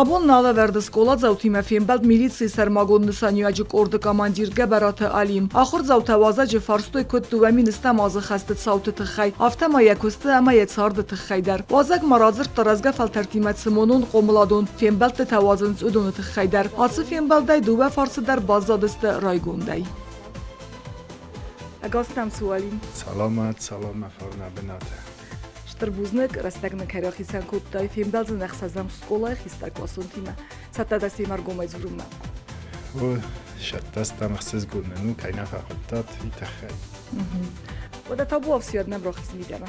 Abon nave verdes skola zautima fiembald milicji sermagon nysaniuaji ordu komandir geberatı alim. Ahur zautawazacı farstoy kuttu ve ministem azı xastet sautu tıxay. Aftama yakustu ama yetsardı tıxaydar. Vazak marazır tarazga fal tertimet simonun qomuladon. Fiembald de tawazınız udunu tıxaydar. Atsı fiembalday duve farsı der bazzadiste raygonday. Agastam sualim. Salamat farna benate. Штрбузник растагнак харахисан куттай фимбалз нахсазам скола хиста класунтима сатадаси маргомай зурумна О шаттаста махсез гунну кайна фахтат итахай. Вода табу авсиад набрахис мидана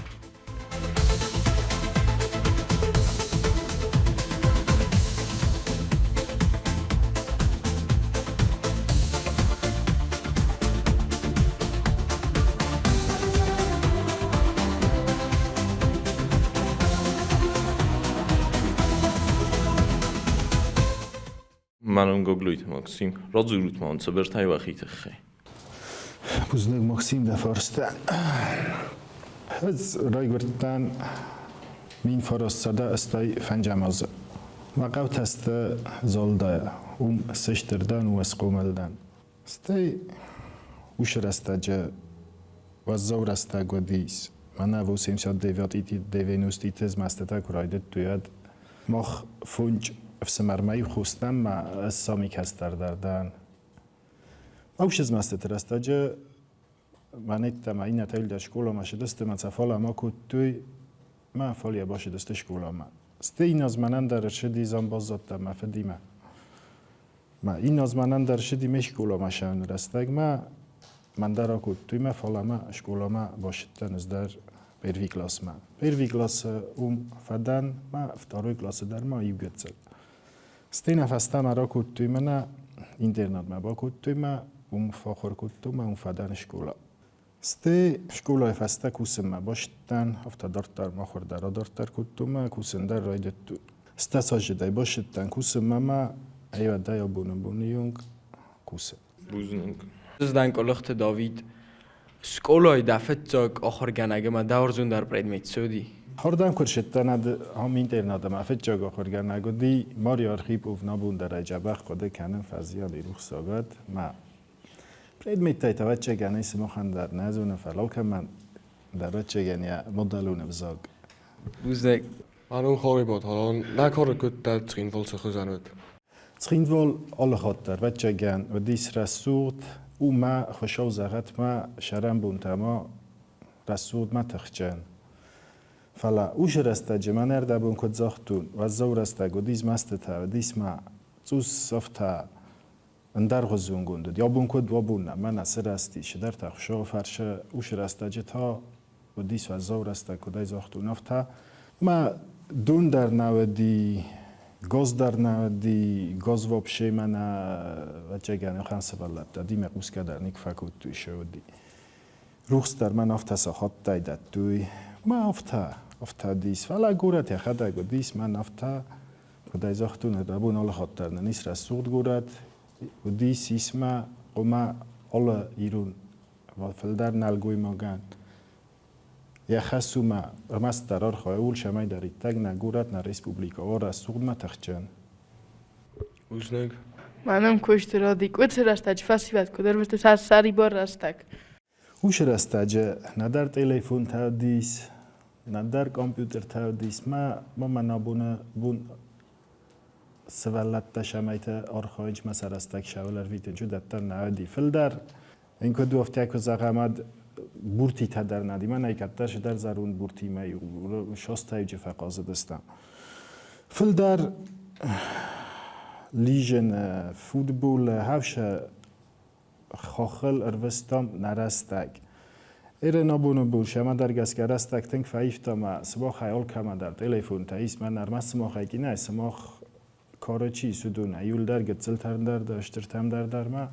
Манон гоглуйт Максим, розурут манца бертай вахит хай. Buznek Maxim de Forsten. Ez rajgurtán min farasszada estai fenjamaz. Vaqaut est zoldaja, sishtirdan u esqumeldan. Estai ushrestaja vazzoresta godis. Mana vusim sad devenustites masteta kuraydet tuyad. Mach funj افسمرمایی خوستم ما سامی کستر دردن. اوش از ماست ترستاجه من ایتام این نتایل در شکولا ما شدست من سفالا ما کتوی ما فالیا باشه دست شکولا ما. است این از منن در شدی زن بازات ما فدیمه. ما این از منن در شدی مشکولا ما شون رستگ ما من در کتوی ما فالا ما شکولا ما باشه تنز در پیروی کلاس ما. پیروی کلاس فدان ما افتاروی کلاس در ما یوگتزل. استینا فستا مرا کتوی من اینترنت ما با کتوی ما فاخر کتوی ما فدان شکولا. استی شکولا فستا کوسم ما باشتن افتادارتر ما خوردار دارتر کتوی ما کوسن در رایدت تو. استا ساجدای باشتن کوسم ما ایو دایا بونیونگ کوسم. بوزنگ. زدن کلاخت داوید سکولای دفت جاگ آخر گنگه ما دارزون در پردمیت سودی. هردم کرشتن هم اینترنت ما فت جاگ آخر گنگه دی ماری آرخیب اوف نبود در عجبه خدا کنن فضیال ایروخ ساگات ما پردمیت تایت و چه گنی سمخن در نزونه فلال که من در چه گنی مدلون بزاگ. بوزنگ. Waarom gooi je het? Daar kan ik het uit misschien wel zeggen zijn het. Misschien wel alle gaten wat je gaan wat is رسود او ما خوشو زغت ما شرم بونت ما رسود ما تخجن فلا اوش رسته جمن ارده بون کد زختون و زور رسته گودیز مسته و دیس ما زوز صفته اندر غزون گوندد یا بون کد و بون من اثر رستی شدر تخشو فرش اوش رسته جتا و دیس و زور رسته کدای زختون افته ما دون در نودی گاز در نودی گاز و بشه من و چگونه خانس ولد دادی مقوس که در نیک فکوت توی شودی روز در من افت ساخت داید توی ما افت دیس ولی گورت یخدا گودیس من افت کدای زختون دبون آل خاطر نیست رسود گورت و دیس اسم قما آل ایرون و فلدر نلگوی ماگن یا خصومه رمست درار خواهول شمای دارید تگ نگورد نه ریسپوبلیکا و رسول ما تخچن. Buznek. منم کشت را دیگ و چه رستج فسیبت کدر وقت سری بار رستگ. اوش رستج ندار تلفن تودیس ندار کامپیوتر تودیس ما نبونه بون سوالت تشمیت آرخایج مثلا رستگ شاولر ویتن جو دتر نودی فلدر این کدو افتیک و زغمد بورتی تدر ندی من ایکترش در زرون بورتی می شاستای جفقازه دستم فل در لیژن فوتبال هفش خاخل اروستام نرستگ ایره نبونه بول شما در گسکه رستگ تنگ فایفتا ما سبا خیال کم در تلفن تاییس من نرمه سماخ ایکی نه سماخ کار چی سودونه ایول در گتزل ترن در داشتر تم در ما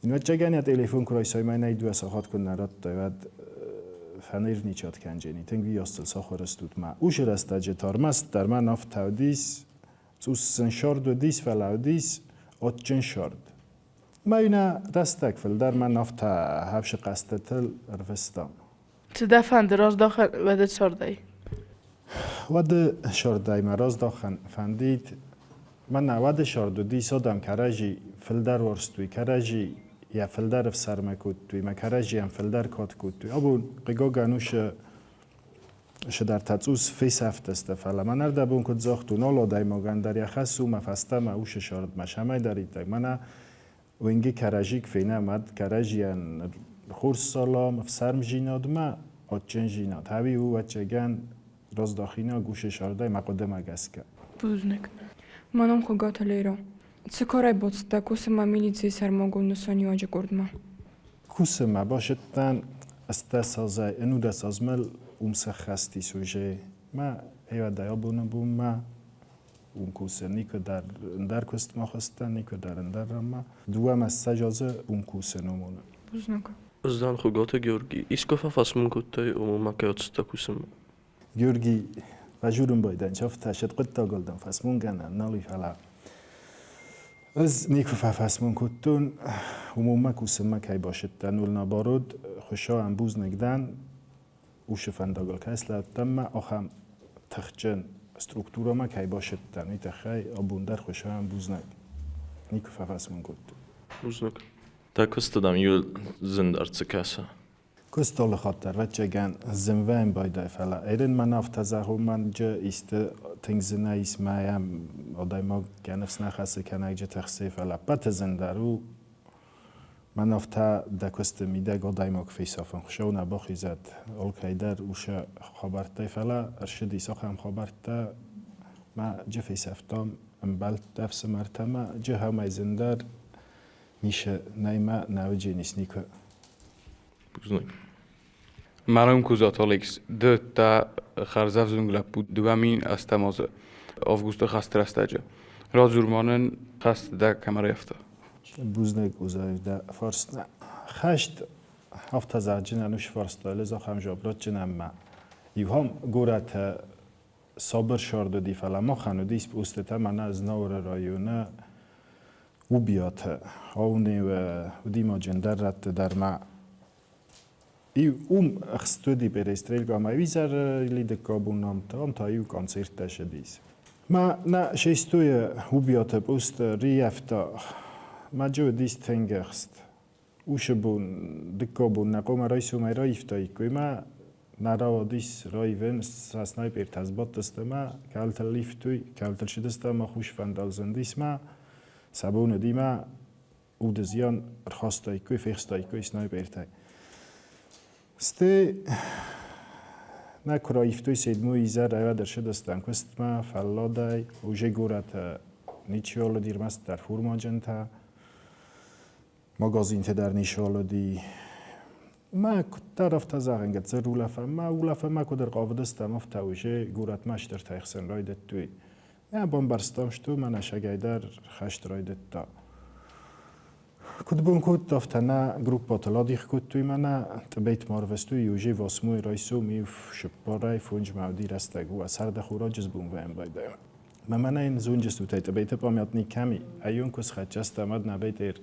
این وقت جگانی تلفن کرای سای من نیدو ساخت کن نرات داید فنیر نیچات کنجنی تنگ ویاستل ساخور استود ما اوش رسته جتار مست در من نفت تودیس تو سنشارد و دیس فلاودیس اتجن شارد ما اینا رستک فل در من نفت هفش قصدتل رفستم چه دفعه دراز داخل وده چاردهی؟ وده شاردهی مراز داخل فندید من 90 شارد دی سادم کراجی فلدر ورستوی کراجی یا فلدر افسرمه کود توی ما کراجی هم فلدر کات کود توی ابون قیگا گنوش شدر تطوس فیس هفت استفاله من نرده بون کد زاختو نالا دای ما گندر یا خسو مفسته ما اوش شارد مشمه دارید دای من وینگی کراجی کفینه مد کراجی خورس سالام افسرم جیناد ما آتچن جیناد هاوی او وچگن راز داخینا گوش شارده مقدمه گسکه Բուզնեք։ Մանամ խգաթելեյրա։ Ցկարայ բոցտա կուսմա միլիցիի սարմագոնը սոնի աջկորդմա։ کوسمه باشدن استسازه انو دسازمل مسخصتی سوژه ما ایو دایا بونه بوم ما اون کوسه نیکو در کست ما خواستن نیکو در اندر رما دوام از سجازه اون کوسه نمونه Բուզնեք։ Զդան խուգոթը Գյորգի, իսկով ասում գուտը ու մակայոցտա կուսում։ گیورگی و جورم بایدن چاف تشد قد تا گلدن فسمون گنن نالی فلا از نیکو فسمون کتون عموما کوسمه کی باشد تنول نبارود خوشا هم بوز نگدن اوش فنداگل کسل تم آخم تخجن سترکتورا ما کی باشد تنی تخی آبوندر خوشا هم بوز نگ نیکو فسمون کتون Ուզնուկ։ Դա կստդամ յուլ զնդարցը կասա։ کستال خاطر و چگن زنوان بایده فلا ایرن من افتزاهو من جا ایست تنگزنه اسمایم آدای ما گنفس نخسته کنه جا تخصیه فلا پت زندارو من افتا دکست میده آدای ما کفی صافن خوشو نباخی زد اول در اوشه خبرته فلا ارشد ایسا هم خبرته ما جا فی صفتام امبالت دفس مرتمه جا همه زندار میشه نیمه نوجه نیست نیکو Բուզնեք։ Մարամ կուզաթոլիքս դտա խարզավ զունգլապու դուամին աստամոզը ավգուստը խաստրաստաջը ռազուրմանն խաստ դա կամարեֆտը بوزنک اوزایده فارس نه خشت هفت هزار جن انوش فارس دایله زا خم جابرات جنم ما یوهم گورت صابر شارد دی فلا ما خانو دیس بوستتا من از نور رایونه و بیات هاونی و دیما جندر رد در ما اخستو دی بر استریل گام ویزر لید کابون نام تا ایو کنسرت داشتیس ما نه شیستوی و بیات بوست ریفتا ما جو دیس تنگست اوش بون دکابون نقوم رایسو می رایفتایی که ما نرا دیس رایون ساسنای پر تزبط دست ما کالتر لیفتوی کالتر شدست ما خوش فندال زندیس ما سبون دی ما او دزیان رخواستایی که فیخستایی که اسنای پرتای سته نکرایفتوی سیدموی زر ایو در شدستم کست ما فلادای اوجه گورت نیچیالو دیرمست در فورماجنتا ماگازین در نیشالو دی ما طرف تزاغنگت زر اولافه ما کدر قاودستم افتاوشه گورت مشتر تایخسن رایدت توی یا بامبرستامشتو من اشگیدر خشت رایدت تا کد بون کد دافتنا گروپ باتلا دیخ کد توی من تبیت ماروستوی یوجه واسموی رایسو میف شپارای فونج مودی رستگو از هر دخورا جز بون ویم بایده من این زون جستو تایت بیت پامیاتنی کمی ایون کس خدجست امد نبیت ایر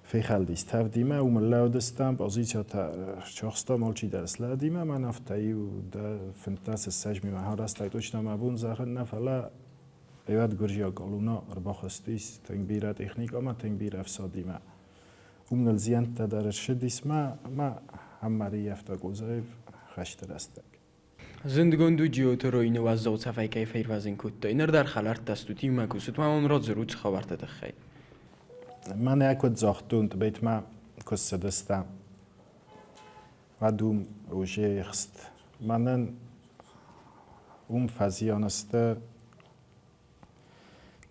فی خلدیست تفدیمه او ملاو دستم بازیچا تا شخصتا مالچی درس لدیمه من افتایو ده فنتاس السجمی مها رستگو چنام بون زخن نفلا ایواد گرجیا گالونا ارباخستیس تنگ بیره تکنیک اما تنگ بیره افسادی ما اون الزیان تا در شدیس ما هم مری افتا گوزایف خشت رستگ زندگان جیوتر اینو از زود صفای که فیروازین کود اینر در خلارت دستوتی مکوست ما اون را زرود خبرت دخی من یکود زاختون بیت ما کس دستم و دوم اوجه خست منن اون فزیانسته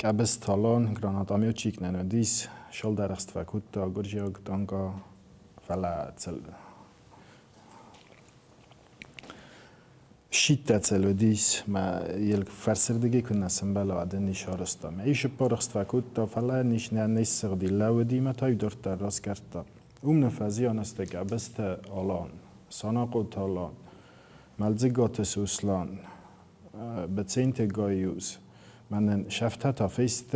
کبست تالان گرانادامیو چیک نندیس شال درخست فکوت تا گرجیا گتانگا فلا تل شیت تل دیس ما یل فرسردگی کن نسیم بالا عدن نیشارستم ایش پارخست فکوت تا فلا نیش نیست سردی لودی ما تای دور در راست کرد اون نفذیان است که کبست آلان ساناقو تالان ملزگات سوسلان بتسینت گایوز من شفته تا فیست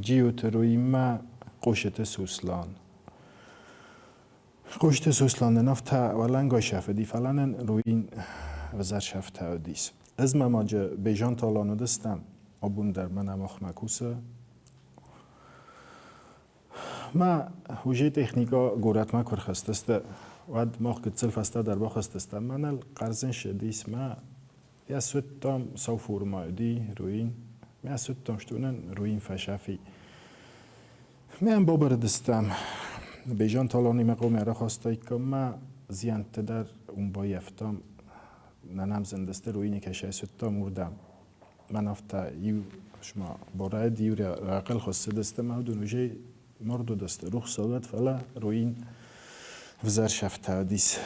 جیوتروی ما قوشت سوسلان قوشت سوسلان نفته ولنگای شفدی فلان روین وزر شفته دیس از ما جا بیجان تالانو دستم آبون در منم آخمکوسه ما هوجه تکنیکا گورت ما کر خستسته واد ماخ کتسل فسته در با خستسته من القرزن شدیس ما یا سوتام سوفور مایدی روین ما سوتام شتونن روین فشافی من بابر دستم بیجان طالانی مقام را خواستای که ما زیانت در اون با یفتم ننام زندسته روینی که شای سوتام مردم من افتا یو شما برای دیو راقل خواست دستم او دونوجه مردو دست روح صوت فلا روین وزار شفت تادیس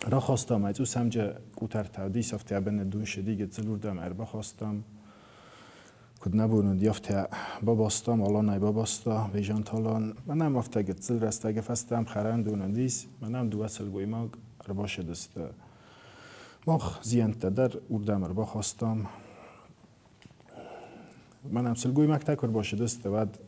را خواستم ایتو سمجه کوتر تادیس افتی ابن دون شدیگه زلور دم اربا خواستم کد نبودن دیافته باباستم والا نای باباستا ویژان تالان منم افته گت زل رسته گفستم خران دونن دیس منم دو اصل گوی ما ارباش دسته مخ زیانت در اردم اربا خواستم منم سلگوی مکتا کر باشه دسته بعد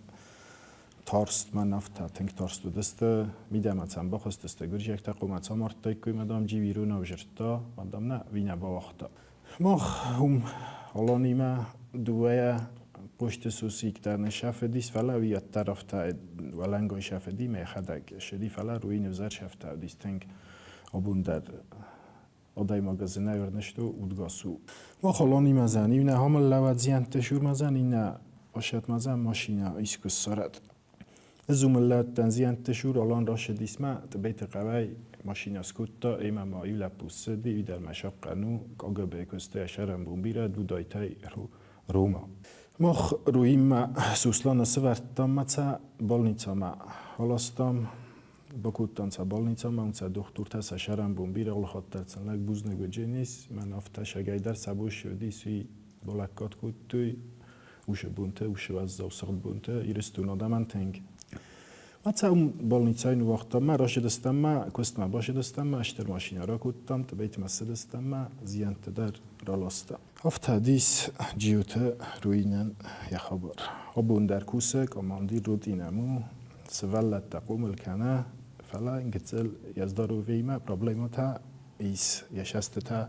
تارست من نفته تنگ تارست دو دسته میدم اتسم بخواست دسته گرج یک تقوم اتسم آرد کوی مدام جی ویرون و جرتا مدام نه وینه با وقتا مخ هم حالا نیمه دوه پشت سوسی که در نشف دیس فلا ویت طرف تا ولنگای شف دی میخدک شدی فلا روی نوزر شف تا دیس تنگ آبون در آدای مغازنه ورنشتو اودگاسو ما حالا نیمه زنی نه همه لوت زیان تشور مزن اینه آشت مزن ماشینه ایسکو سرد زوم اللات تنزیان تشور الان راش دیسما تبیت قوی ماشین اسکوتا ایما ما ایلا پوسه دی در مشاق قنو کاغا به کسته شرم بومبیره دو دایتای روما مخ روی ما سوسلان سوارتام ماتا بالنیتا ما حالاستام بکوتان تا بالنیتا ما اونتا دکتر تا شرم بومبیره اول خاطر تنلک بوز نگوجه نیست من افتش اگه در سبوش شدی سی بالکات کوتوی وش بونته وش وزاو سخت بونته ایرستون آدمان تنگ مثلا اون بالنیتای نو وقتا ما راش دستم ما کست ما باشه دستم ما اشتر ماشین را کودتم تا بیت مسد دستم ما زیانت در رالاستم افت دیس جیوت روینن یا خبر آبون در کوسه کاماندی رو دینمو سوالت تقوم الکنه فلا انگتل یزدارو ویما پرابلمو تا ایس یشست تا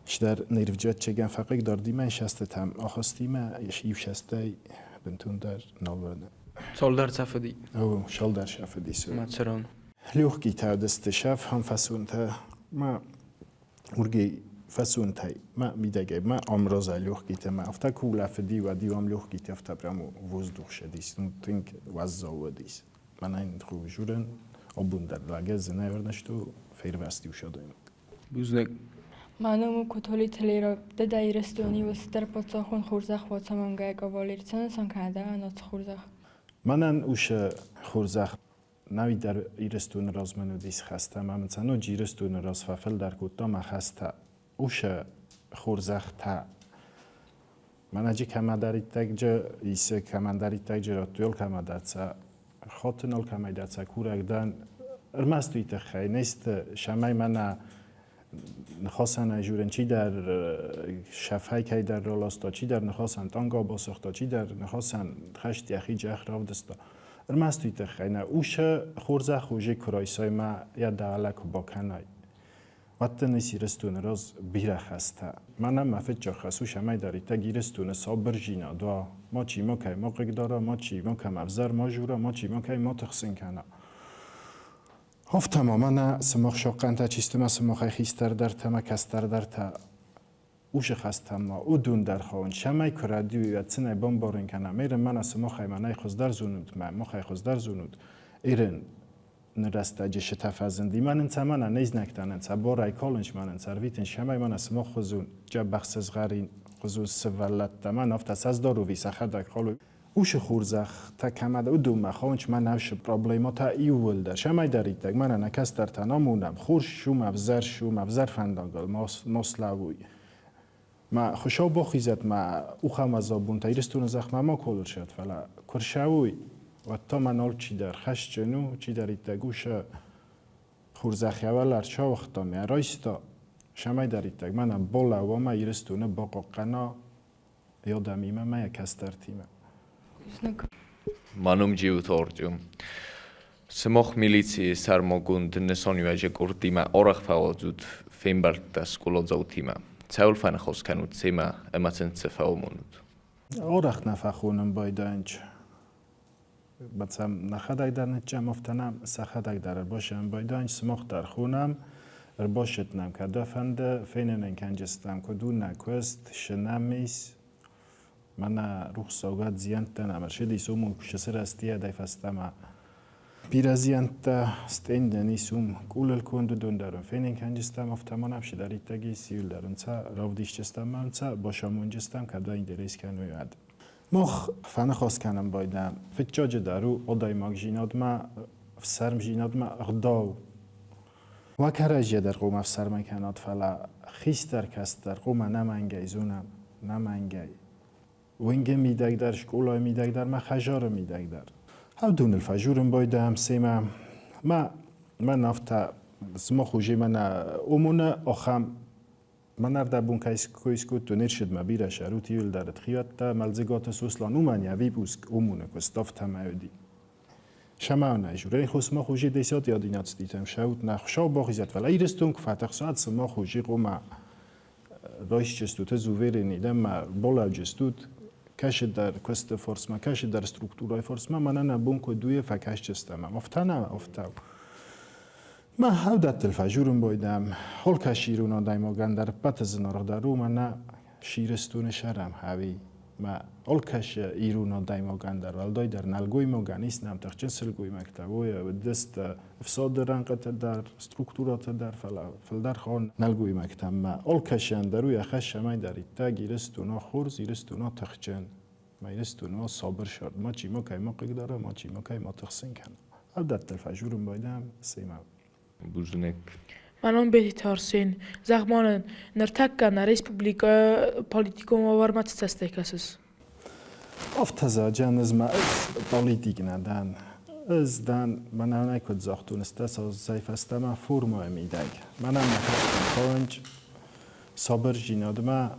شدر نیروجات چگن فقط داردی من شسته تام آخستی ما یشیو شسته بنتون در نالورنه سال در صفدی او شال در شف دیسو ماتسران لوح کی تا دست شف هم فسون تا ما ورگی فسون تای ما میدگه ما امروز لوح کی تا ما افتا کولا فدی و دیوام لوح کی تا افتا برامو وز دوخ شدیس تنگ وزا و دیس من این خوب جورن آبون در لاگه زنه ورنشتو فیر وستی و شدیم بوزنگ Маному кутоли телера дедай ресторані و ستر پاتساخون خورزخ و تمامگای گاوالیرتن سان کنده آنات خورزخ. منن اوش خورزخ نوی در ایرستون راز منو دیس خسته من تنو جیرستون راز ففل در کوتا ما خسته اوش خورزخ تا من اجی کما داری تک جا ایسه کما داری تک جا راتیول کما دارتسا خاطنال کما دارتسا کورک دان ارمستوی تخی نیست شمای من نخواستن اجورن چی در شفای کی در رالاستا چی در نخواستن تانگا باسختا چی در نخواستن خشت یخی جخ راو دستا ارمستوی تخینه اوش خورزه خوژه کرایسای ما یا دعالک با کنای وقت نسی رستون راز بیره خسته منم مفت جا خسو شمای داری تا گیرستون سابر جینا دوا ما چی ما که ما قگدارا ما چی ما که مفزر ما جورا ما چی ما که ما تخسین کنه هف تماما نه سماخ شاقن تا چیست ما سماخ خیستر در تا ما کستر در تا اوش خستم ما او دون در خواهن شمای کردیوی و تنه بام بارن کنه میرن من سماخ منای خوزدر زونود ما خی خوزدر زونود ایرن نرسته جش تفازندی من انتمانا نیز نکتن انت بارای کالنش من انت ویتن شمای من سماخ خوزون جا بخص غرین خوزون سوالت من افت ساز دارو وی سخدک خالو اوش خورزخ تا کمده او دوم خواهنچ من نوش پرابلیما تا ایول در شمای دارید تک من نکس در تنامونم خورش شو مفزر فندانگل ماسلاوی ما خوشا بخیزد ما او خمازابون تا ایرستون زخمه ما کلر شد فلا کرشاوی و تا من آل چی در خش جنو چی دارید تک اوش خورزخ اول ارچا وقتا می رایستا شمای دارید تک من بالا و ما ایرستونه باقا قنا یادم ایمه ما یکس در تیمه Manum Giutorgium. Semach milicji sarmogund nesoniuaje kurtima orach fałdzut fembartas kulodzautime. Ceaul fanachos canut sema emacen cefao monut. آرخ نفخونم بایدانج مثلا نخدای در نتجم افتنم سخدای در باشم بایدانج سماخ در خونم باشد نم که دفنده فینن کنجستم که دون نکوست شنمیس من روح سوگات زیانت نمرشد ایسومو کشسر استیه دای فستم بیرزیانت استیندن ایسوم کولل کندو دون درون فینن کنجستم افتمان افش در ایتگی سیول درون چه راو دیشتستم من چه باشامون جستم که دا این دریس کنوی اد مخ فن خواست کنم بایدم فتجاج درو odaj mag žinot ma v sarm žinot ma غداو و کرجه در قوم افسر مکنات فلا خیستر کستر قوم نمنگی زونم نمنگی وینگه میدگ در شکولای میدگ در ما خجار میدگ در او دون الفجورم بایدم سیمم ما نفتا سما خوشی من امونه آخم من در بون کایس کود تو نرشد ما بیره شروطی ول در تخیات تا ملزگات سوسلان اومن یوی بوسک امونه کستاف تمایدی شما نجوره خوش ما خوشی دیسات یادینات دیدم شود نخشا باخیزت ولی ایرستون که فتح ساعت سما خوشی قوم رایش جستوت زویر نیدم ما بالا جستوت کش در کست فورس ما کش در استرکتورای فورس ما من نبون که دوی فکش جستم افتاو ما هودت الفجورم بایدم حال کشیرونا دایماگن در پت زنار درو من شیرستون شرم هاوی ما حال کش ایرونا دایماگن در ولدای در نلگوی ماگن ایستم تخچن سلگوی مکتبوی و دست افساد رنقت در استرکتورات در فلدر خان نلگوی مکتب ما حال کشن دروی خش ما در ایتا گیرستونا خورز ایرستونا تخچن ما ایرستونا صابر شد ما چی ما که ما قدره ما چی ما که ما تخسین کنم هودت الفجورم بایدم سیما Buzunek. Manon beti tarsin. Zagmanın nırtakkan Respublika politikum var mı testekasız? افتزا جان از ما از پولیتیک ندان از دان من آنها کد زاختون است از زیف است ما فرم میدگ من آن نخستم پنج صبر جناد ما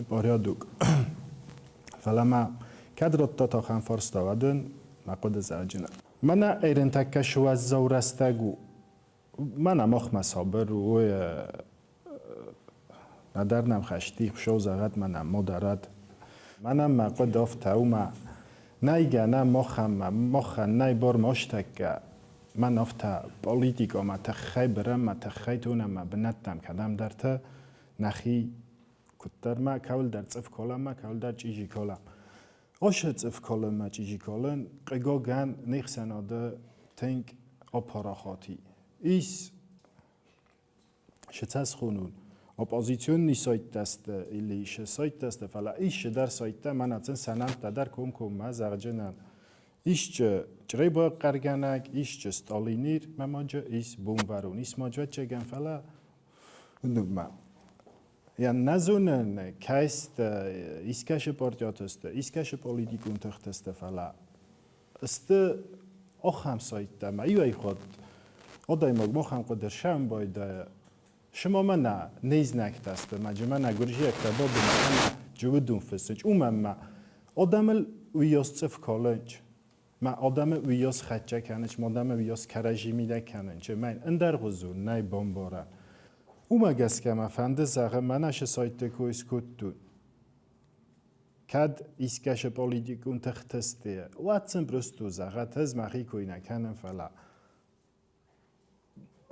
باریادوک فلا ما کدرت تا خان فرست وادن ما قد زاجنا من ایرن تکش و از زورستگو من مخ صابر و ندارم خشتی شو زغت من مدارد منم مقد افتاو ما نایگه نه مخ نای بار مشتک من افتا پولیتیکا ما تخی برم ما تخی تونم ما بنتم کدام درته نخی کتر ما کول در صف کلام ما کول در چیزی کلام آشت صف کلام ما چیزی کلام قگا گن نیخسناده تنگ اپاراخاتی ایس شتاس خونون اپوزیسیون نی سایت دست ایلیش سایت دست فلا ایش در سایت من اتن سنم در کم ما زغجنن ایش چرای با قرگنک ایش استالینیر ماجا ایس بومورون ایس ماجا چگن فلا نما یعنی نزونن کاست ایسکش پارتیات است ایسکش پولیتیکون تخت است فلا است آخام سایت ما ایوای خود آدای ما خام قدر شم باید شما من نیز نکت است مجمع نگوریشی اکتبا بمکنه جودون فسنج ما آدم ویاس صف کالنج ما آدم ویاس خدچه کننج ما آدم ویاس کرجی میده کننج من اندر غزون نای بامبارن گس که ما فنده زغه منش سایت کویس کتون کد ایسکش پولیتیکون تختسته واتسن برستو زغه تز مخی کوی نکنن فلا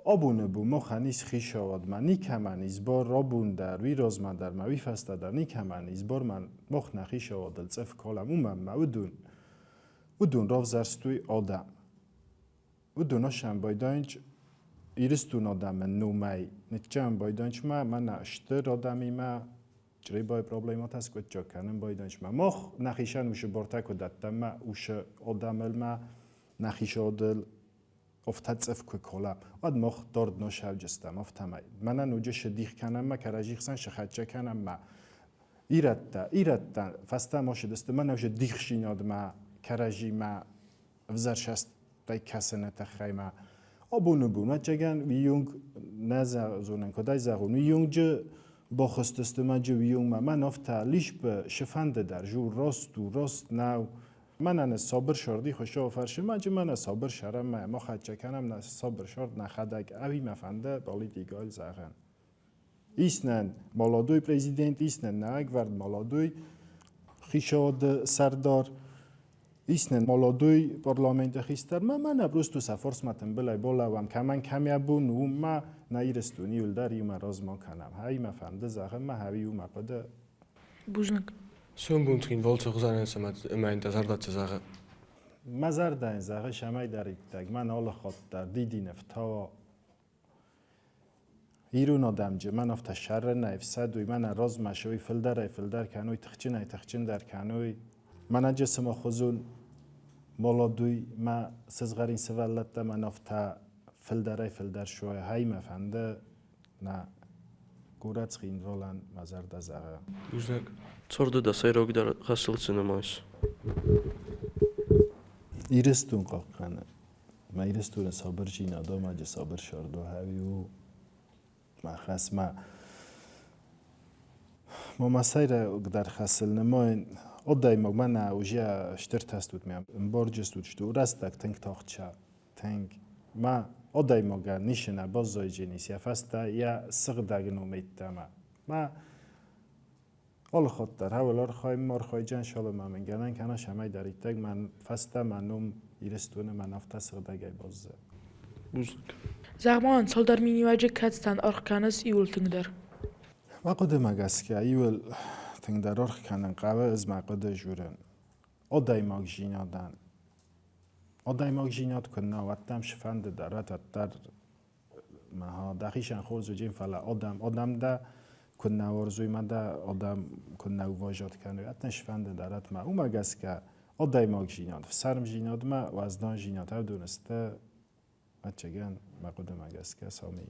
آبونه بو مخانیس خیش آواد من نیکمانیز بار رابون در وی رازمن در موی فسته در نیکمانیز بار من مخ نخیش آواد الصف کالم ما ودون راو زرستوی آدم ودون آشم بایدانج ایرستون آدم نومی نتجم بایدانج من اشتر آدمی ما جری بای پرابلیمات هست که جا کنم بایدانج مخ نخیشن اوش بارتک و دادم ما اوش آدم ما نخیش آدل افتاد صف که کلام ود مخ دارد نشاو جستم افتم من نوجه شدیخ کنم ما کرجیخ سن شخچه کنم ما ایرت فسته ما شدست من نوجه دیخ شیناد ما کرجی ما وزرشست دای کسنه تخی ما آبونه بون و چگن ویونگ نزازونن که دای زغون ویونگ جه باخستست ما جه ویونگ ما من افتا لیش به شفنده در جو راست نو من صابر شردی خوشا فرشه من صابر شرم ما خدچه کنم صابر شرد نخدک اوی مفنده پولیتیکال زغن Иснен молодой президент, иснен наагвард молодой хишод сардор, иснен молодой парламент хистар. Мана просто сафорсматен белай болавам каман камябун ума наирестуни улдар юма разма канам. Хай ма фамде захе ма хави юма قد Бужнак. Zo'n boen misschien valt zo zijn en met mijn dat ze zeggen. مزر دین زاغه شمای دارید تگ من حال خود در دیدی نفتا ایرون آدم جه من افت شر نیف صدوی من راز مشوی فلدر کنوی تخچین در کنوی من جسم خوزون مولادوی ما سزغرین سوالت من افت فلدر شوی های مفنده نه گورت خین ولن مزر ده زاغه Boeznek. Цорды да сайрог да хасылцыны майс. ایرستون قاقنه ما ایرستون صابر جین آدم اجه صابر شاردو هاوی و ما خاص ما مسیر در خاصل نماین odaj mog mana užija štirtastut mea borđestut što rastak tank tohča tank ma odaj moga nishena bozojjenis ya fasta ya sığdagnu meittama ma ol xottar havalar xoym mor xoyjan shalom amen ganan kana shamay daritag man fasta manum irestune man afta sığdagay bozze Бузык. Зағман, солдар миниваджи кәтстан орққаныс иултыңдар. ما قدم اگسکه ایول تنگ در ارخ کنن قوه از ما قده جورن آدای ماگ جینادن آدای ماگ جیناد کنن وقتم شفند دارد در ما دقیقاً خورز و جیم فلا آدم ده کنن ورزوی ما ده آدم کنن واجد کنن وقتم شفند دارد ما اوم اگسکه آدای ماگ جیناد سرم جیناد ما وزدان جیناد ها دونسته ما چگن ما قدم اگسکه سامی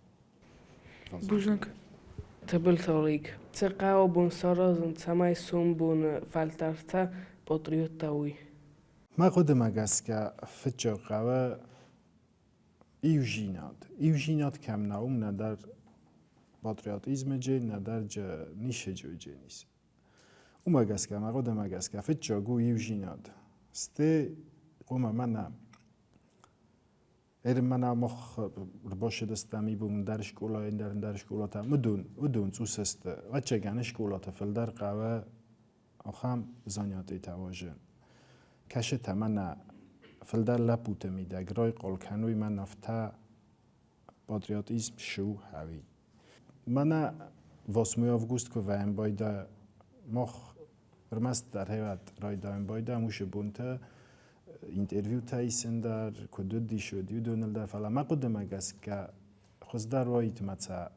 Бужнак. Тбилтолик. Цеқао бун сорозн цамай сум бун фалтарта патриотауи. ما قدم اگسکه فتجا قوه ایوژیناد کم ناوم ندر پاتریوتیزم جه ندر جه نیشه جو جه نیست اوم اگسکه ما قدم اگسکه فتجا گو ایوژیناد سته قوم منم من مخ باشه دستمی بوم در شکولا تا مدون سوسست و چگن شکولا تا فلدر قوه آخام زانیاتی تواجن کشه تمنا فلدر لپوته میده گرای قول کنوی من نفتا پاتریوتیزم شو هاوی من واسموی آفگوست که ویم بایده مخ برمست در حیوت رای دایم بایده موش بونته اینترویو تایسن در کدود دی شد یو دونل در فلا ما قدم اگست که خوز در وایت متا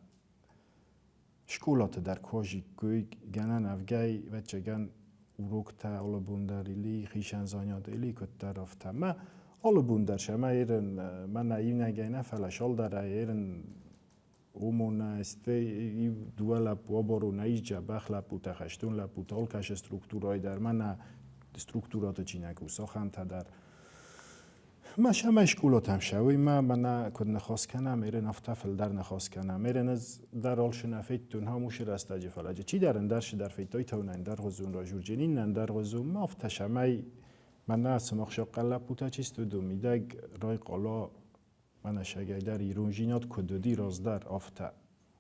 شکولات در کواجی گوی گنن افگای و چگن اوروکتا اول بوندر ایلی خیشن زانیاد ایلی کد در رفته ما اول بوندر شما ایرن من ایو نگای نفلا شال در ایرن اومونه استه دو لپو بارو نیجا بخ لپو تخشتون لپو تال کش استرکتورای در من سترکتورات چینکو ساخن تا در ما شما شکولات هم شوی من کد نخواست کنم ایرن افتفل در نخواست کنم ایرن از در آلش نفیتون ها موش رستاجی فلاجه چی درن درش در فیتای تونن در غزون را جورجینین نن در غزون ما افت شمای من سماخ شقلا پوتا چیست دو میدگ رای قلا من شگای در ایرون جینات کدودی راز در افتا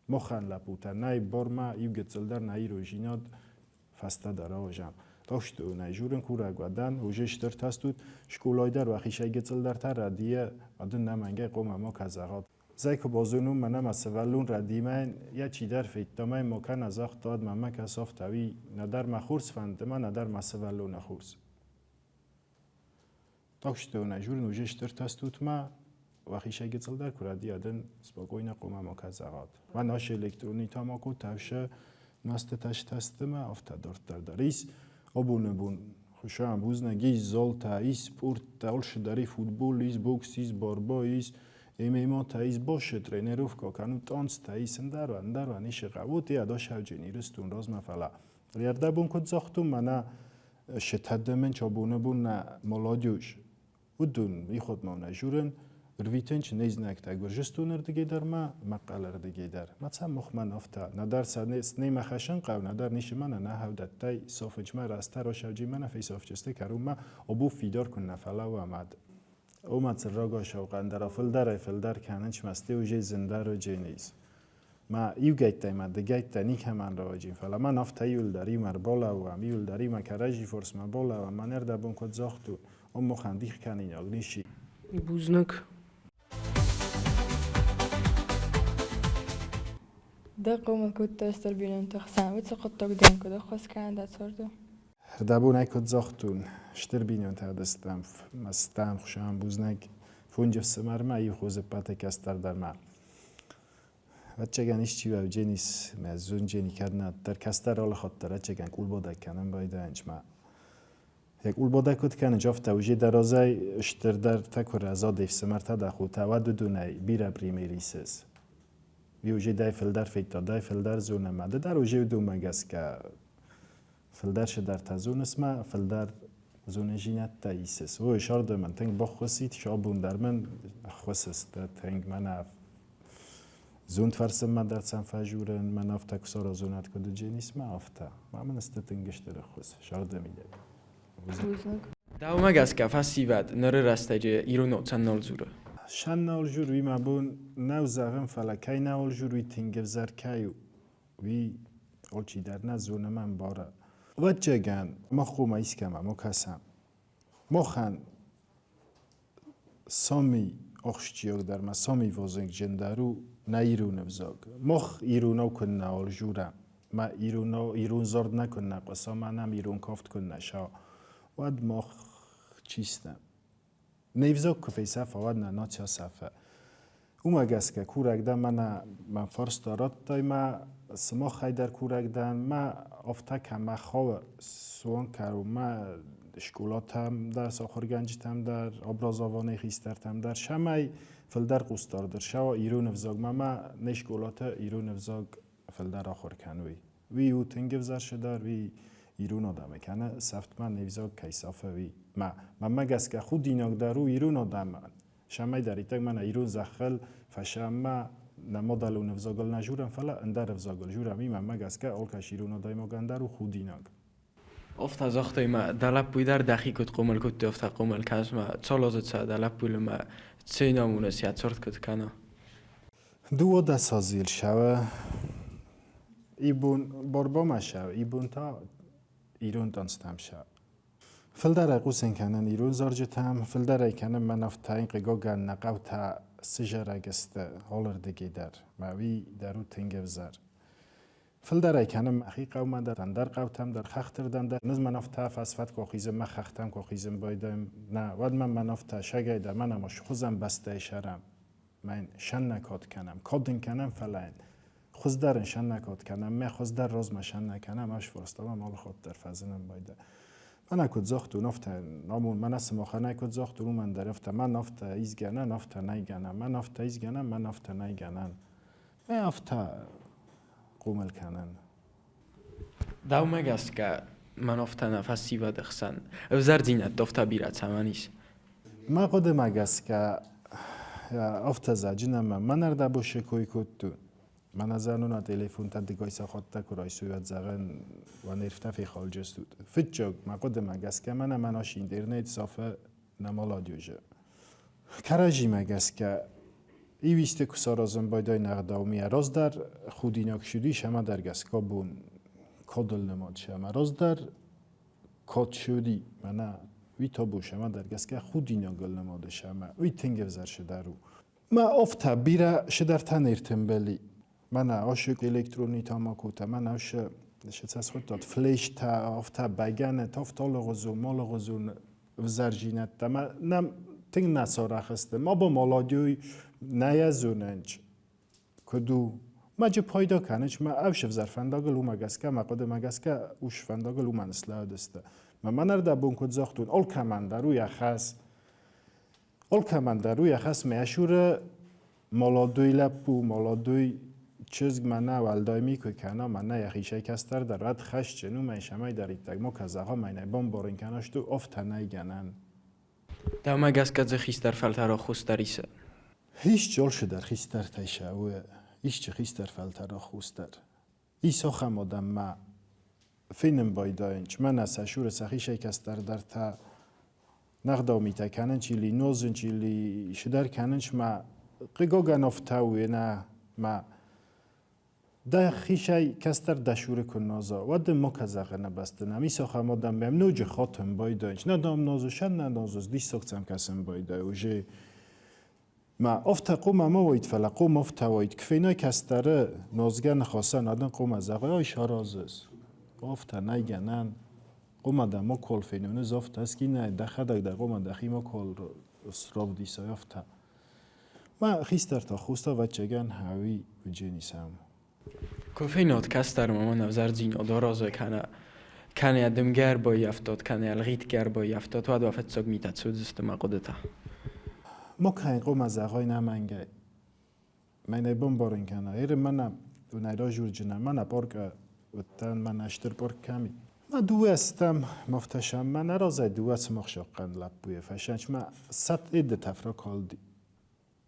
مخن لپوتا نای برما ایو گتزل در نای رو جینات فسته در آجم داشت و نجورن کورا گودن وجش در تستود شکولای در و خیشه گتزل در تر ردیه ادن نمنگه قوم ما کزاقات زای که بازونو منم از سوالون ردیمن یا چی در فیتامای مکان از اخت داد مما کساف تاوی ندر مخورس فند من ندر مسوالون خورس داشت و نجورن وجش در تستود ما و خیشه گتزل در کورا دیادن سپاگوین قوم ما کزاقات و ناش الکترونی تا ما کو تاوشه ناست تست ما افتادار در ایس آبونه بون خوشم بوز نگی زالتا ایس پورت تالش داری فوتبال ایس بوکس ایس باربا ایس MMA تا ایس باشه ترینروف که کنو تانس تا ایس اندر نیشه قوتی اداش هوجینی رستون راز مفلا ریرده بون کد زاختم منه شتده من چابونه بون مالادیوش ودون ای خود ما نجورن رویتنچ نیز نکت اگر جستونر دیگه در ما مقاله دیگه در مثلا مخمن افتا ندار سنس نیم خشن قو ندار نیش من نه هودت تای صافج ما راست را شوجی من فی صاف چسته کارو ما ابو فیدار کن نفلا و آمد اومد سراغ شوقن در فلدر کننچ مسته و جی زنده رو جینیز ما ایو گیت ما دگیت نیک من راجیم فلا من افتا یول داری مر بالا و میول داری ما کراجی فرس ما بالا و من اردا بون کد زاختو ام مخندیخ کنین اگلیشی بوزنک ده قوم كنت استربينن تخسان وتسقط تقدم كده خاص كان ده صارده دابو نکد زاختون شتر بینون تا دستم مستم خوشم بوزنک فونج سمر ما ای خوز پات کستر در ما و چگن ایشتی و جنیس مزون جنی کردن در کستر آل خاطر چگن کول بوده کنم باید انج ما یک کول بوده کد کنه جفت توجی درازای شتر در تکر ازاد ایف سمر تا دخو تا و دونه بیره پریمیریسس ویوجی دای فلدر فیتا دای فلدر زونه مده در وجه دو مگس که فلدر شدر تزون اسمه فلدر زونه جینت تا ایسس و اشار دو من تنگ با خوصید شابون در من خوصست تنگ من زون فرسم من در سن فجورن من افتا کسارا زونت کدو جینیس ما افتا ما من است تنگش در خوص شار دو میده بوزنك Daumagaz ka fasivat nere rastaje iruno tannol zure. شن نول جور وی مبون نو زغم فلکی نول جور وی تنگف زرکیو وی اولچی در نزونه من باره و جگن ما خو ما ایسکم ما کسم ما خن سامی اخشتیوگ در ما سامی وزنگ جندرو نه ایرون افزاگ مخ ایرونو کن نول جورم ما ایرون زرد نکن نقصا منم ایرون کافت کن نشا ود مخ چیستم نیوزاگ کفی صفه ود نه ناتیا صفه اوما گس که کورک دن من فرس دارد دای ما سما خی در کورک دن ما افتک هم ما خواه سوان کرو ما شکولات هم در ساخر گنجت هم در ابراز آوانه خیسترت هم در شمای فلدر قوستار در شوا ایرون افزاگ ما نشکولات ایرون افزاگ فلدر آخر کنوی وی او تنگ افزار شدار وی ایرون آدمه کنه سفت من نیوزاگ کیسافه وی ما گس که خود دیناگ درو ایرون آدم شمای دریتک من ایرون زخل فشما نمادلو نفزاگل نجورم فلا اندر افزاگل جورم این من مگس که اولکش ایرون آدای مگندر و خودیناگ Ofta zachtay ma dalappuy dar daqiqut qomal kutti ofta qomal kazma tsolozet sa dalappul ma tsinamuna siat sort kut kana. دو ده سازیل شوه ایبون باربا شوه ایبون تا ایرون دانستم شوه فلدر قوسن کنن ایرون زارجت هم فلدر کنن من افتاین قگاگن نقاو تا سجر اگسته هالر دگی در موی درو تنگ وزر فلدر کنن اخی قوم در قوتم در خختر در نز من افتا فسفت کوخیزم من خختم کوخیزم بایدم نه ود من افتا شگای در من اماش خوزم بسته شرم من شن نکات کنم کادن کنم فلان خوز درن شن نکات کنم من خوز در راز مشن نکنم اش فرستم مال خود در فزنم بایده من اکود زاخت و نفت نامون من اسم آخر نکود زاخت و من درفت من نفت ایز گنن نفت نیگنن من نفت ایز گنن من نفت نیگنن من نفت قومل کنن Daumagaz ka man ofta na fasivat khsan. Vzardinat ofta birat samanis. ما قد مگس که افت زجنم من ارده باشه کوی کد تو من از آنها تلفن تا دیگه ساخت تا کرای سویت زغن و نرفته فی خالج استود فتجاگ ما قد مگس که من آش اینترنت صافه نمالا دیوجه کراجی مگس که ای ویسته کسارازم بایدای نقداومی راز در خودیناک شدی شما در گس که بون کادل نماد شما راز در کاد شدی من وی تابو شما در گس که خودیناک نماد شما وی تنگ وزر شده رو ما افتا بیره شدر تنیرتم بلی من عاشق الکترونی تاما کوتا من عاشق شتاس خود داد فلیش تا افتا بگنه تا افتا لغزو ما لغزو وزرجینت تا من نم تنگ نساره خسته ما با مالادیوی نیازوننج کدو ما جه پایدا کننج ما اوش وزر فنداگل او مگسکه ما قد مگسکه اوش فنداگل او من اصلاح دسته من ارده بون کد زاختون اول کمن در روی خس اول کمن در روی خس میشور مالادوی لپو مالادوی چیز من اول دایمی که کنه من نه یخیشه کستر در رد خش چنو میشمای در ایتگ ما که زها مینه بام بارین کناش تو افت نیگنن Daumagaz ka ze xistar faltara khustarisa. هیچ جال شده در خیستر تیشه و هیچ چه خیستر فلتر خوستر ایسا خمادم ما فینم بایداینچ من از شور سخی شکستر در تا نقدا میتا کنن چیلی نوزن چیلی شدر کننچ ما قگا گنافتاوی نه ما ده خیشای کستر دشور کنازا و ده مکزاق نبسته نمیسا خمادم بهم نوج خاتم بایدانج نه دام نازوشن نه نازوز دیش ساختم کسم بایده وجه ما افت قوم ما وید فلا قوم افت وید کفینای کستره نازگن خواستن آدن قوم زاقای آی شارازز افت نیگنن قوم ده ما کل فینونه زفت اسکی نه دخدک ده قوم دخی ما کل سراف دیسای افت ما خیستر تا خوستا و چگن هاوی و جنیسم كوفينات كاستر ما نفزرزين أدارازه كان يدم جربا يفتاد كان الغيت جربا يفتاد واد وافت ساق ميتات سودست ما قدتا ما که قوم از آقای نمانگه من ایبون بارن کنه ایر من و نیرا جور جنه من پارک وتن من اشتر پارک کمی ما دو استم مفتشم من نرازه دو است مخشاقن لب بوی فشنش ما ست اید تفرق کالدی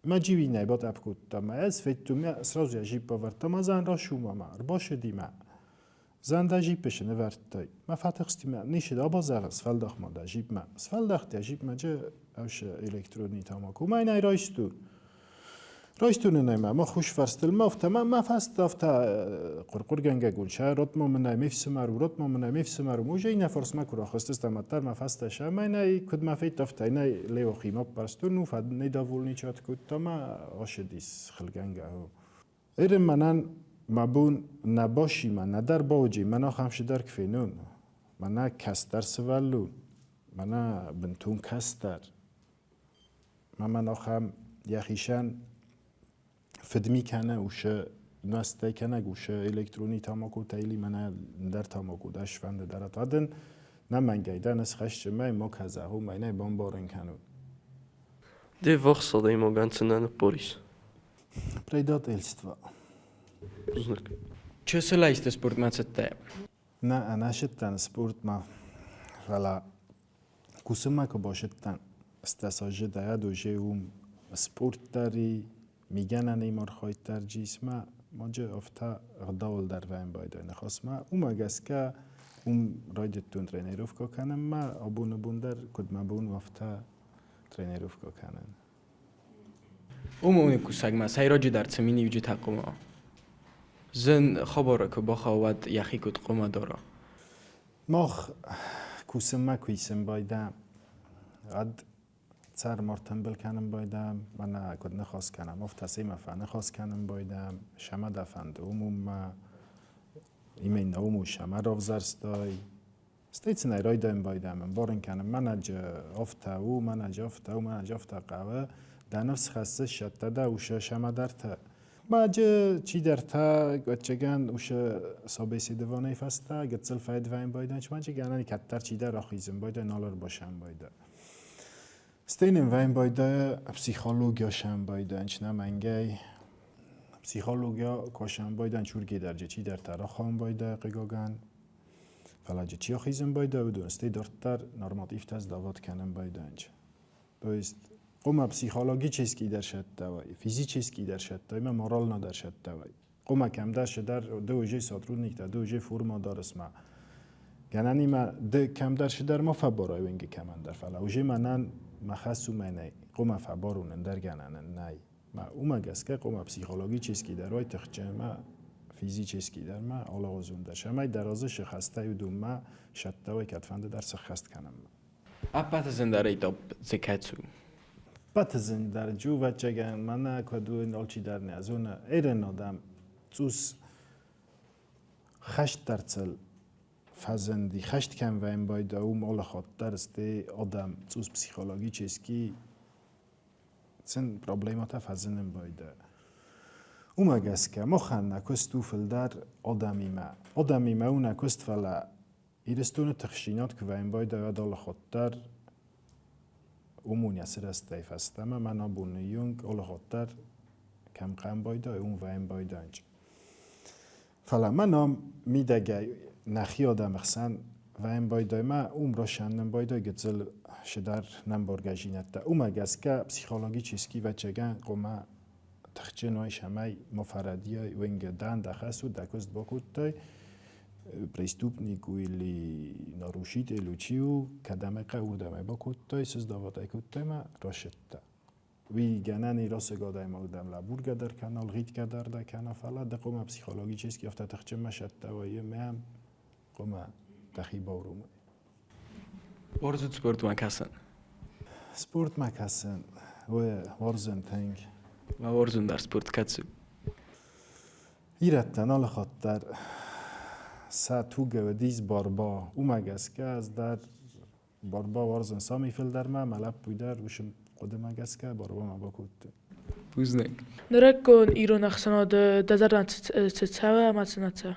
ما جیبی نیباد اب کودتا ما از فیتو ما سراز جیب باورتا ما زن را شوما ما باشه دی ما زن دا جیب بشه نورتای ما فتخستی ما نیشد آبا زغس فلدخ ما دا جیب ما فلدخ دا جیب ما جه اوش الکترونی تاماکو ما اینای رایستون نیم ما خوش فرستل ما افتا ما فست افتا قرقر گنگه گلشه رات ما من میفسمر و رات ما من میفسمر و موجه این فرس ما کرا خستست متر ما فستش ما اینای کد ما فیت افتا اینای لیو خیما پرستون و فد نیداولنی چات کد تا ما آشدیس خلگنگه ایرم منن مبون نباشی من ندر باوجی من آخمش در کفینون من کستر سوالون من بنتون کستر من آخم یخیشن فدمی کنه وشه نسته کنه گوشه الکترونی تاماکو تایلی من در تاماکو داش فنده درات ودن نه من گیدن از خشت می ما کزه و مینه بامبارن کنو ده وقت صدای ما گنسنن پولیس پریدات ایلستوا چه سلايست سبورت ما تستايب نه انا شتن سپورت ما فلا کوسما که باشتن استساجه داید و جه سپورت داری میگن نیمار خواهید در جیسما ما جه افتا غداول در وین بایده نخواست ما اوما گست که رایدتون ترینیروف که کنم ما ابون در کد مبون افتا ترینیروف که کنن اونو کوساگ ما سایراجی در تمینی وجی تقوما زن خبره که بخواد یخی کد قوما داره ماخ کوسما کویسم بایدم عد سر مرتنبل کنم بایدم من کد نخواست کنم افت مفا نخواست کنم بایدم شما دفند ما ایمین اومو شما راف زرستای استیت نیرای دایم بایدم من بارن کنم من افتا او من افتا قوه در نفس خسته شده ده اوشه شما در تا ما چی در تا گوچگن اوشه سابیسی دوانه فسته گتزل فاید وین بایدن چما چه گنانی کتر چی در آخیزم بایده نالر باشم بایده استینم وین بایده پسیخولوگیا شم بایده انچ نمنگی پسیخولوگیا کاشم بایده چورگی درجه چی در ترا خام بایده قیگاگن فلاجه چی آخیزم بایده و دونستی دارتر نرماتیف تز داوات کنم بایده انچ دوست قوم پسیخولوگی چیزکی در شد دوای فیزی چیزکی در شد دوای من مورال ندر شد دوای قوم کم در شد در دو وجه ساترون نیکتا دو وجه فرما دارس ما گنانی ما ده کم در شد در ما فبارای ونگی کمان در فلا وجه منن مخصو منی قوم فبارون در گنن نای ما اوما گسکه قوم پسیخولوگی چیزکی در وای تخچه ما فیزی چیزکی در ما آلاغزون در شمای درازه شخصته و دوم ما شده وای کتفنده در سخست کنم اپت زنداره ایتاب زکتسو باتزن در جو و چگن من کدو نالچی در نیازون ایرن آدم توس خشت درصل فزندی خشت کم و این باید اوم آل خود درسته آدم توس پسیخولوگی چیزکی سن پرابلیمات فزنم باید اوم اگست که مخن نکست تو فل در آدمی ما اون نکست فلا ایرستون تخشینات که و این باید آل خود در اومون یسر است فستم من ابون یونگ اول خاطر کم قم بایده اون و این بایده انج فلا من میدگه نخی آدم اخسن و این بایده ما را شنن بایده گتزل شدر نمبارگجینت ده اگست که پسیخولوگی چیزکی و چگن قومه تخچه نوی شمای مفردی و اینگه دن دخست و دکست باکود ده prestupniku ili narušitelju čiju, kada me kao da me bokutoj, se zdavata i kutema, rošetta. وی گنانی راست گادای مقدم لبور گدر کنال غیت گدر ده کنه فلا ده قوم پسیخولوژی چیز که افته تخچه مشد دوایی مهم قوم دخی باورومه Orzu sport makasın. سپورت مکسن و ورزن تنگ Ve orzun der sport katsı. ایرتن آل خاطر سا توگه و دیز باربا او مگس که از در باربا ورزن سامی فیل در ما ملب بویدر وشم خود مگس که باربا ما بکود Buznek. Նրեկոն իրոն ախսանոդը դազարան ծծավը ամացնացա։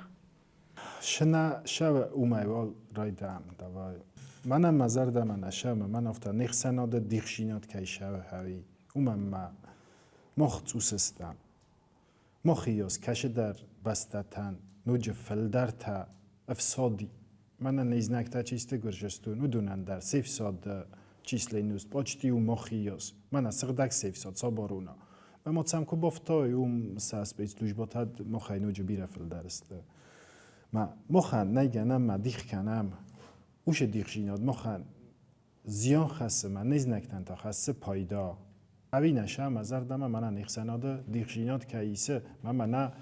شنا شو اومایوال رای دام دوای منم مزر دم نشم من افتا نیخ سناد دیخشینات کی شو هوی ما مخصوص استم مخیاس کش در بستتن نوج فلدر تا افسادی من نیزنک تا چیسته گرجستو ندونن در سیف ساد چیسلی نوست باچتی و مخیاس من سردک سیف ساد صابارونا و ما تسم کو بافتای ساس بیت دوش باتد مخی نوج بیره فلدر است ما مخن نگنم ما دیخ کنم اوش دیخ جیناد مخن زیان خسته من نیزنکتن تا خسته پایدا اوی نشم از دم من نیخسناده دیخ جیناد که ایسه من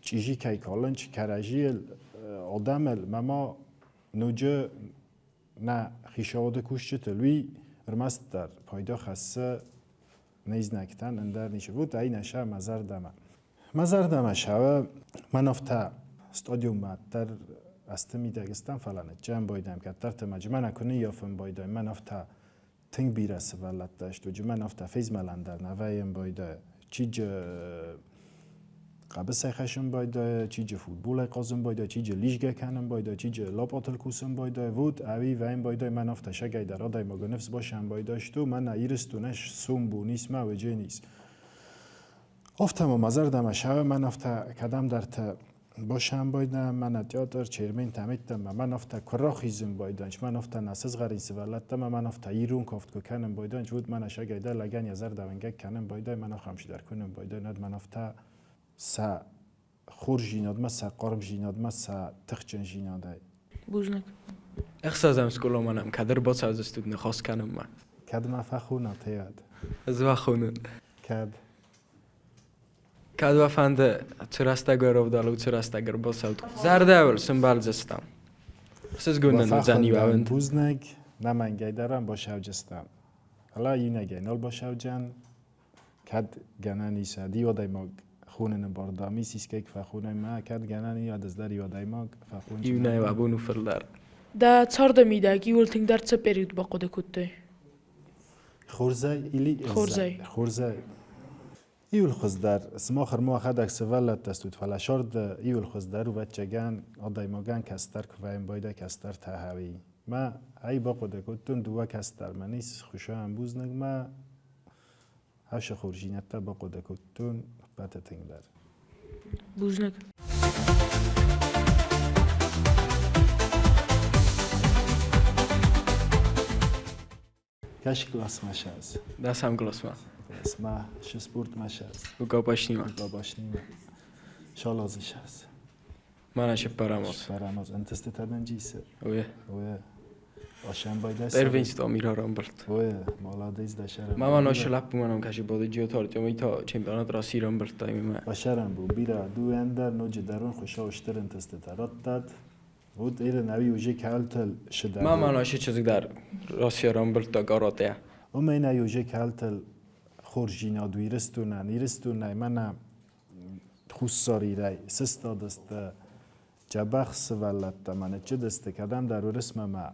چیجی که کالنچ کرجیل آدمل ما نوجه نه خیشاوده کشته تلوی رمست در پایدا خسته نیزنکتن اندر نیشه بود ای نشم از دم شوه من افته استادیوم در استمی دگستان فلانه جمع بایدم که در تماج من اکنی یافم بایدم من افته تنگ بیرس ولت داشت و جمن افته فیز ملندر نوایم بایده چیج قبض خشم بایده چیج فوتبال قازم بایده چیج لیجگه کنم بایده چیج لاپاتل کوسم بایده وود اوی و این بایده من افته شگای در آدای مگه نفس باشم بایده شتو من ایرستونش سوم بو نیست ما وجه نیست افته ما مزر دمشه من افته کدام در تا باشم بایدم من تئاتر چرمن تمیتم من افته کراخیزم بایدنش من افته نسز غریس ولتم من افته ایرون کافت کو کنم بایدنش بود من شگای در لگن یزر دونگه کنم بایده من خامش در کنم بایده ند من افته سا خور جیناد ما سا قرب جیناد ما سا تخچن جیناده Բուզնակ։ Եղսազեմ սկոլոմանամ, կադր բոց ազստուկ նխոս կանım mən. کد ما فخونه تیاد Ez vaxunun. کد Kad vafande çırasta görövdalı çırasta gırbosalt. Zardavul symbalzestam. Siz günden zani vavend. بوزنگ نمنگی دارم با شوجستم حالا اینگه نال با شوجن کد گنانی سادی و دایماگ خونن باردامی سیسکیک فخونه ما کد گنانی یاد از داری و دایماگ فخون İvnay və bunu fırlar. Դա ցարդը միդագի ուլթինգ դարձը պերիոդ բակոդը կուտե։ خورزای ایلی خورزای ایول خزدار سماخر ما خدک سوالت دستود فلاشارد ایول خزدار و بچگان آدایماگان کستر کفایم بایده کستر تهوی ما ای باقوده کتون دو کستر منیس خوشم بوزنگ ما هاش خورجینت تا باقوده کتون بات تنگدار Բուզնակ։ کاش کلاس مشاز Dasam glosma. اسمه ش سپورت مشاز Bu qapaşnima. باباش نیمه شالازش هست Mana się paramos. براماز انتست تدن جیسه Oje. و آشان بایده Pervinç to miraram bırt. و مالادیز داشرم Mama no się lapu manam kaşı bodu ciotor. Tio mi to çempionat rasiram bırt taymi. باشرم بو بیرا دو اندر نوج درون خوشا اشتر انتست ترات داد بود ایره نوی وجه کالتل شده Mama no się çizgdar rasiram bırt da garotya. اما اینا یوجه کالتل خورجینا دویرستونه من خوصاری رای سستا دسته جبخ سوالت من چه دسته کدام در رسم ما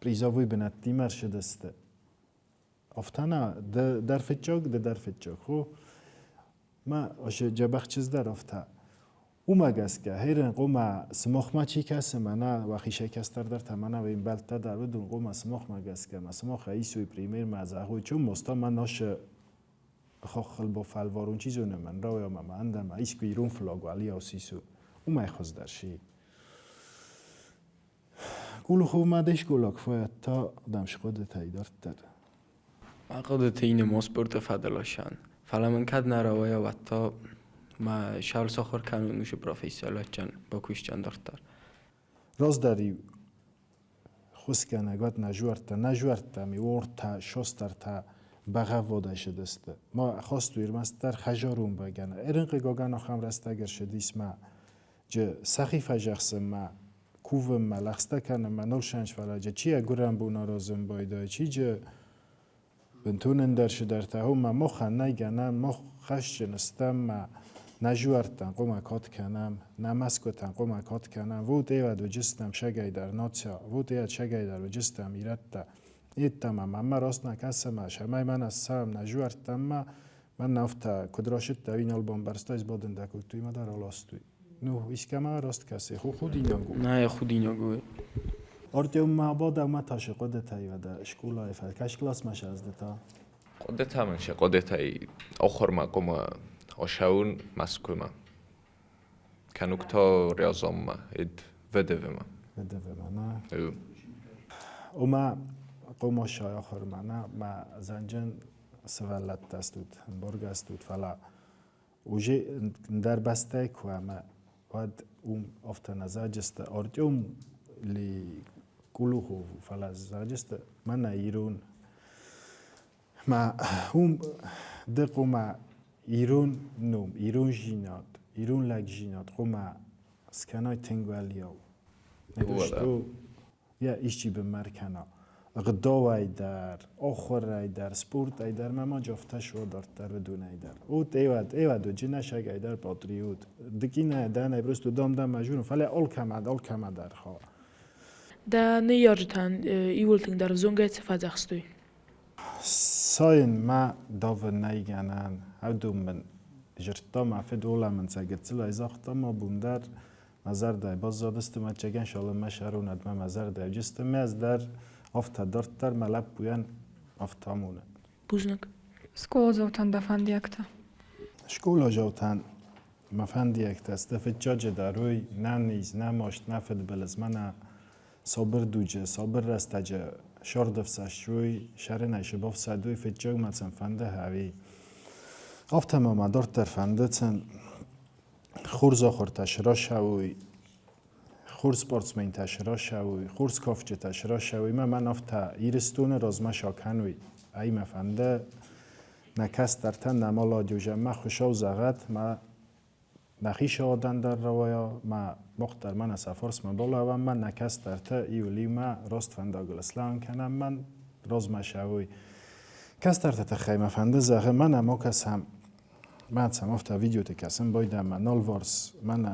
پریزاوی بنتی مرش دسته افتانا در فتچاک در فتچاک خو ما اش جبخ چیز در افتا اوما گسکه هیرن قوما سمخ ما چی کسی منا و خیشه کستر در تمنا و این بلته در بدون قوما سمخ ما گسکه ما سمخ ایسوی پریمیر مزاحو چون مستا من ناش خال با فلوارون چیزو نمن را یا ما اندم ایش که ایرون فلاگو علی آسیسو اوما خواست درشی گولو خوب مدش گولاک فاید تا دمش خود تایدارت در Aqadı teyni mosport fadalaşan. Falaman kad naravaya və ta ma şal soxor kanunu şu professionalcan bakuşcan dartar. راز داری خسکنه گات نجورتا می ورتا شسترتا بغا وده شدسته ما خواست ویرمست در خجارون بگنه ارنق گاگن آخم رستگر شدیس ما جه سخی فجخسم ما کووم ما لخسته کنم ما نول شنج فلاجه چیه گرم بو نارازم بایده چی جه بنتونن درش در تهم ما مخ نگنم مخ خش جنستم ما نجورتن قومکات کنم نمسکتن قومکات کنم و دیود و جستم شگای در ناتیا و دیود شگای در و جستم ایرت ایتم ما راست نکسم شمای من از سم نجورتم من نفت کدراشت دوین آلبوم برستایز بادن دکوتوی ما در آلاستوی نو ایسکما راست کسی خود اینا گو نه خود اینا گوه آرتیوم ما بادا ما تاش قدرت ای و شکولا افل کاش کلاس ماش از دتا قدرت همشه قدرت ای آخر ما قوم آشاون مسکوم کنوکتا ریاضام ما اد وده ما بده ما نه اوما قوم آشای آخر ما نه ما زنجان سوالت دستود برگ استود فلا وجه در بسته که ما بعد افتن زاجست آرتیوم لی کلوه فلا زاجست من ایرون ما دقوم ایرون نوم ایرون جینات ایرون لگ جینات قوم سکنای تنگوالیاو نگوشتو یا ایشی به مرکنا غداوی در آخر در سپورت در ما جفته شو در بدون در او ایواد و جنش اگه در پاتریوت دکینه دانه برستو دام مجبورم فعلی آل کم در خواه دا نیارجتان ایولتین در زونگه فازخستوی ساین ما داو نیگنن او دوم من جرتا ما فد اولا من سگتزل ایزاختا ما بوندر مزار دای باز زادست ما چگن شاله ما شهروند ما مزار دای جست ما از در افتا دارتر ملاب بوین افتامونه بوزنک Szkoła zautan fandiakta. شکولا جوتن مفندیک استفد جاج داروی نه نیز نه ماشت نه فد بلز منه صابر دوجه صابر رستجه شاردف سشوی شر نشباف سدوی فد جاگ مثلا فنده هاوی افتم ما دارتر فنده تن خورز آخر تشرا شوی خورز سپورتسمن تشرا شوی خورز کافچه تشرا شوی من افتا ایرستون رازما شاکنوی ای مفنده نکست در تن نمالا جوجه ما خوشا و زغت ما نخیش آدن در روایا ما مختر من سفارس من بالا و من نکست در تا ایولی ما راست فنده گلسلان کنم من راز ما شوی کس در تا خیمه فنده زغه من اما کس هم من هم افتا ویدیو تکسم بایدم من نالوارس من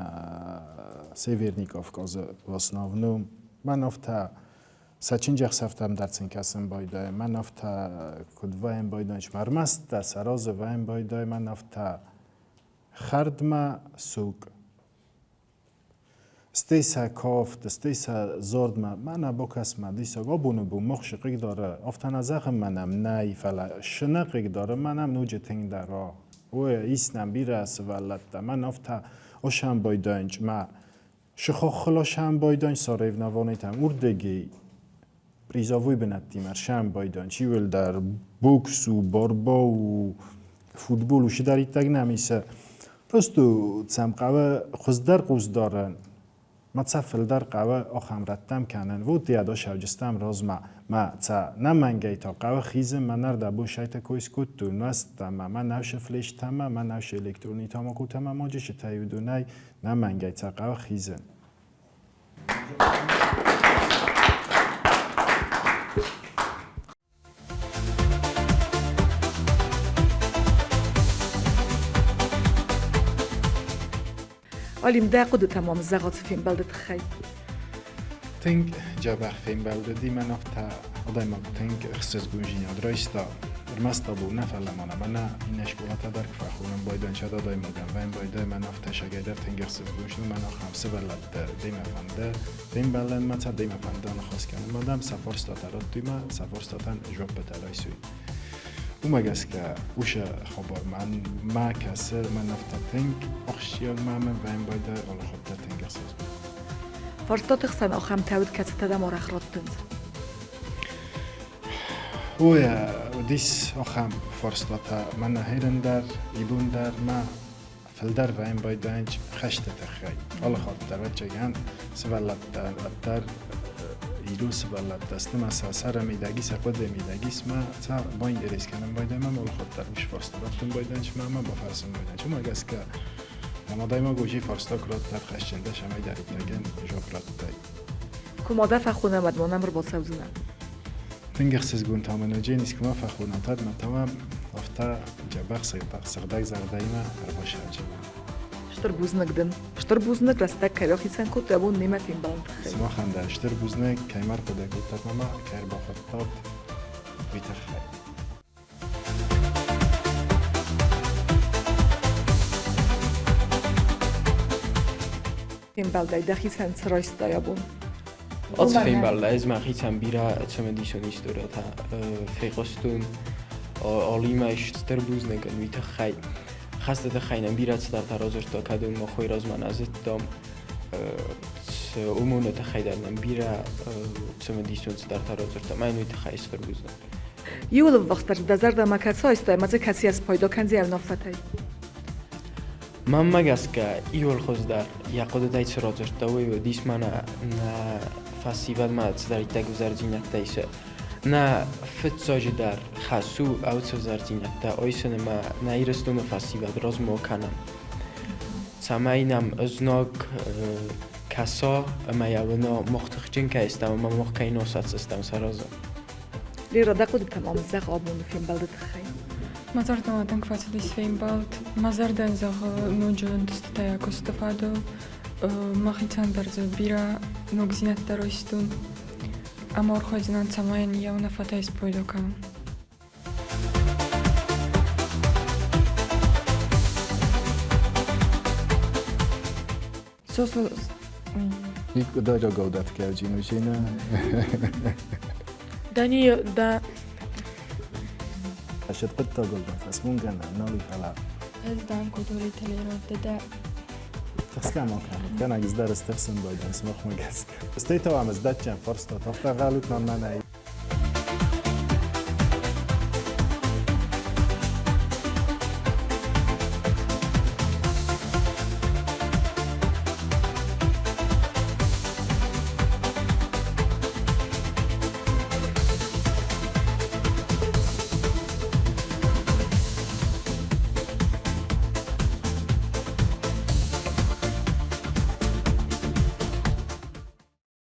سیویرنیکوف کازه واسناونوم من افتا سچینجخ سفتم در چین کسم بایده من افتا کدوایم بایدنش مرمست در سراز وایم بایده من افتا خردم سوق استیسا کافت استیسا زرد من ابو کسم دیسا گابونو بو مخش قیق داره افتان ازاقم منم نای فلا شنه قیق داره منم نوجه تنگ در راه و ایسنم بیره سوالت من افتا اوشم بایدنج ما شخو خلاشم بایدنج ساریو نوانیتم اردگی پریزاوی بنتیم شم بایدن چی ول در بوکس و باربا و فوتبال و شی داری تگ نمیشه پرستو تسم قوه خزدر قوز دارن ما تسفل در قوه آخم رتم کنن و دیادا شوجستم راز ما تا نمنگی تا قوه خیزم من نرده بو شایت کویس کتو نستم من نوش فلیش تم من نوش الکترونی تاما کتم ما جش تایودونای نمنگی تا قوه خیزم علیم ده قد تمام زغات فیم بلدت خی تنگ جابخ فیم بلدی من افتا آدم ما تنگ اخساس گونجینی آدرایستا برمستا بو نفعل مانا من این اشکالات درک فخورم بایدن شد آدم مگم و این بایده من افتا شگیدر تنگ اخساس گونجینی من خمسه بلد در دیم فنده دیم بلد ما تا دیم فنده نخواست کنم مادم سفار ستاترات دیما سفار ستاتن جواب بتلایسوی اومگس که اوش خبر ما کسر من افتا تنگ اخشیال مامن و این بایده اول خودت تنگ اخساس فرستات خسن آخم تاود کسی تدم آرخ راتند اوه دیس آخم فرستاتا من هیرن در ایبون در ما فلدر و این بایدنج خشت تخی اول خودت وچه گن سوالت در دیلوس بلد دست ما سر میدگی سقد میدگی اسم تا با این ریس کنم باید من مال خود در وش فرست رفتم باید چما من با فرسم باید چما گس که اما دایما گوشی فرستا کرد در خشنده شما در دیگه جوکرات دای کوماده فخونه مدمونم رو با سوزونه تنگخسز گون تامن جینیس که ما فخونه تاد من تمام افتا جبخ سقدک زردایما هر باشه شتر بوزنک رستک که رخی سن کت دبون نیمه فیلم باند خیلی سما خنده اشتر بوزنه کیمر کده کتت ماما کیر با خود تاد بیتر خیلی فیلم بالدای دخی سن سرایست دایا بون Az fénybál, ez már hiszem bírá, csemedíson is törött, fékosztún, alima is sterbúznek, mit a hely. Hasztat a helyen bírát sztártár azostal kadon, ma hogy razman azettam, umónat a helyen nem bírá, csemedíson sztártár azostal, majd mit a hely sterbúznak. یول وقتش دزرد مکاتسا استای مزه کسی از پایدا کنزی او نفتای من مگس که ایول خوز در یقود دایت سرازش دوی و دیس من نه فسیوال ما تداری تگذر نکته ایشه نه فت ساج در خسو او تزر نکته آیسن ما نه ایرستون فسیوال راز مو کنم سماینم ازناک کسا اما یاونا مختخچین که استم اما مختین وسط استم سرازه لیرا دقود تمام زخ آبون فیلم بالد خیلی Mazardan adam kvatsilis feimbalt, mazardan zag nojon dstata jako stefado, machican bardzo bira, nogzinat daroistun, amor chodzinan samajan jauna fata is pojdokan. Soso... یک داجا گودت که جینوشی نه دانی دا اشد قطة قلبك اسمون كنا نولي خلاص Ez dan kotori telera deda تسلم كان عجز دار استخسن بايدن اسمه خمجز استيتوا عم ازداد كان فرصة تفتا غالوك من